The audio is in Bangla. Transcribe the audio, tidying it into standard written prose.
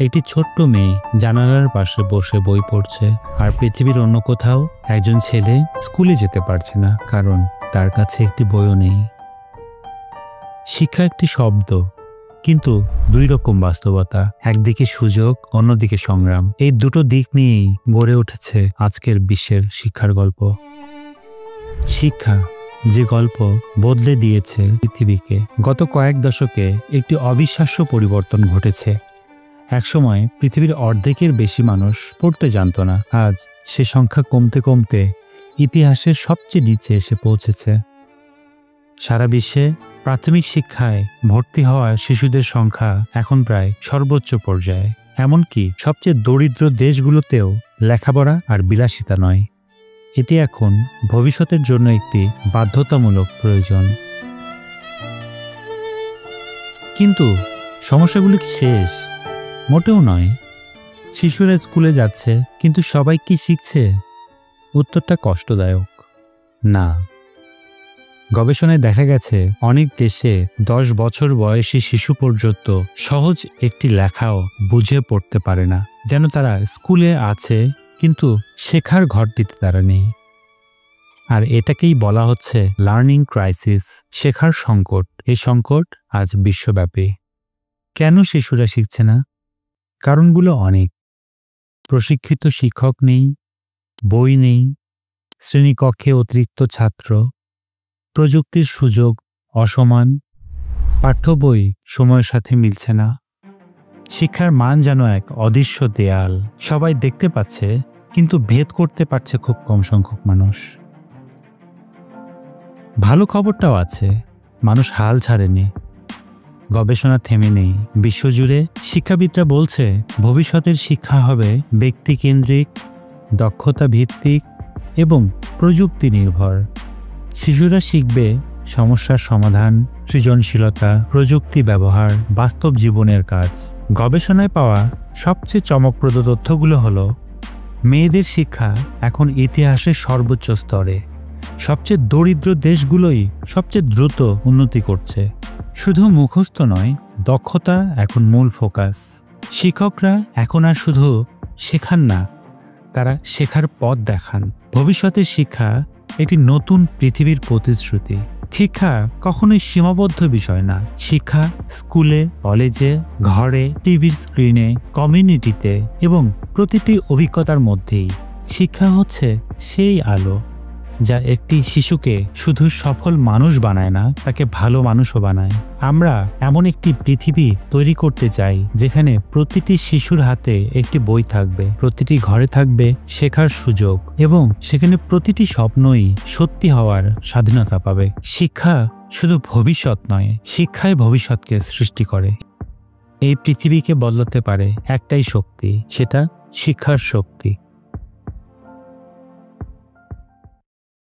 একটি ছোট্ট মেয়ে জানালার পাশে বসে বই পড়ছে, আর পৃথিবীর অন্য কোথাও একজন ছেলে স্কুলে যেতে পারছে না, কারণ তার কাছে একটি বইও নেই। শিক্ষা একটি শব্দ, কিন্তু দুই রকম বাস্তবতা, একদিকে সুযোগ, অন্যদিকে সংগ্রাম। এই দুটো দিক নিয়েই গড়ে উঠেছে আজকের বিশ্বের শিক্ষার গল্প। শিক্ষা, যে গল্প বদলে দিয়েছে পৃথিবীকে। গত কয়েক দশকে একটি অবিশ্বাস্য পরিবর্তন ঘটেছে। একসময় পৃথিবীর অর্ধেকের বেশি মানুষ পড়তে জানত না। আজ সে সংখ্যা কমতে কমতে ইতিহাসের সবচেয়ে নিচে এসে পৌঁছেছে। সারা বিশ্বে প্রাথমিক শিক্ষায় ভর্তি হওয়া শিশুদের সংখ্যা এখন প্রায় সর্বোচ্চ পর্যায়ে। এমনকি সবচেয়ে দরিদ্র দেশগুলোতেও লেখাপড়া আর বিলাসিতা নয়, এটি এখন ভবিষ্যতের জন্য একটি বাধ্যতামূলক প্রয়োজন। কিন্তু সমস্যাগুলি শেষ? মোটেও নয়। শিশুরা স্কুলে যাচ্ছে, কিন্তু সবাই কি শিখছে? উত্তরটা কষ্টদায়ক। না। গবেষণায় দেখা গেছে অনেক দেশে 10 বছর বয়সী শিশু পর্যন্ত সহজ একটি লেখাও বুঝে পড়তে পারে না, যেন তারা স্কুলে আছে কিন্তু শেখার ঘরটিতে তারা নেই। আর এটাকেই বলা হচ্ছে লার্নিং ক্রাইসিস, শেখার সংকট। এই সংকট আজ বিশ্বব্যাপী। কেন শিশুরা শিখছে না? কারণগুলো অনেক। প্রশিক্ষিত শিক্ষক নেই, বই নেই, শ্রেণীকক্ষে অতিরিক্ত ছাত্র, প্রযুক্তির সুযোগ অসমান, পাঠ্য বই সময়ের সাথে মিলছে না। শিক্ষার মান যেন এক অদৃশ্য দেয়াল, সবাই দেখতে পাচ্ছে কিন্তু ভেদ করতে পারছে খুব কম সংখ্যক মানুষ। ভালো খবরটাও আছে, মানুষ হাল ছাড়েনি, গবেষণা থেমে নেই। বিশ্বজুড়ে শিক্ষাবিদরা বলছে ভবিষ্যতের শিক্ষা হবে ব্যক্তিকেন্দ্রিক, দক্ষতা ভিত্তিক এবং প্রযুক্তি নির্ভর। শিশুরা শিখবে সমস্যার সমাধান, সৃজনশীলতা, প্রযুক্তি ব্যবহার, বাস্তব জীবনের কাজ। গবেষণায় পাওয়া সবচেয়ে চমকপ্রদ তথ্যগুলো হলো, মেয়েদের শিক্ষা এখন ইতিহাসের সর্বোচ্চ স্তরে। সবচেয়ে দরিদ্র দেশগুলোই সবচেয়ে দ্রুত উন্নতি করছে। শুধু মুখস্থ নয়, দক্ষতা এখন মূল ফোকাস। শিক্ষকরা এখন আর শুধু শেখান না, তারা শেখার পথ দেখান। ভবিষ্যতের শিক্ষা একটি নতুন পৃথিবীর প্রতিশ্রুতি। শিক্ষা কখনোই সীমাবদ্ধ বিষয় না। শিক্ষা স্কুলে, কলেজে, ঘরে, টিভির স্ক্রিনে, কমিউনিটিতে এবং প্রতিটি অভিজ্ঞতার মধ্যেই। শিক্ষা হচ্ছে সেই আলো যা একটি শিশুকে শুধু সফল মানুষ বানায় না, তাকে ভালো মানুষও বানায়। আমরা এমন একটি পৃথিবী তৈরি করতে চাই যেখানে প্রতিটি শিশুর হাতে একটি বই থাকবে, প্রতিটি ঘরে থাকবে শেখার সুযোগ, এবং সেখানে প্রতিটি স্বপ্নই সত্যি হওয়ার স্বাধীনতা পাবে। শিক্ষা শুধু ভবিষ্যৎ নয়, শিক্ষাই ভবিষ্যৎকে সৃষ্টি করে। এই পৃথিবীকে বদলাতে পারে একটাই শক্তি, সেটা শিক্ষার শক্তি।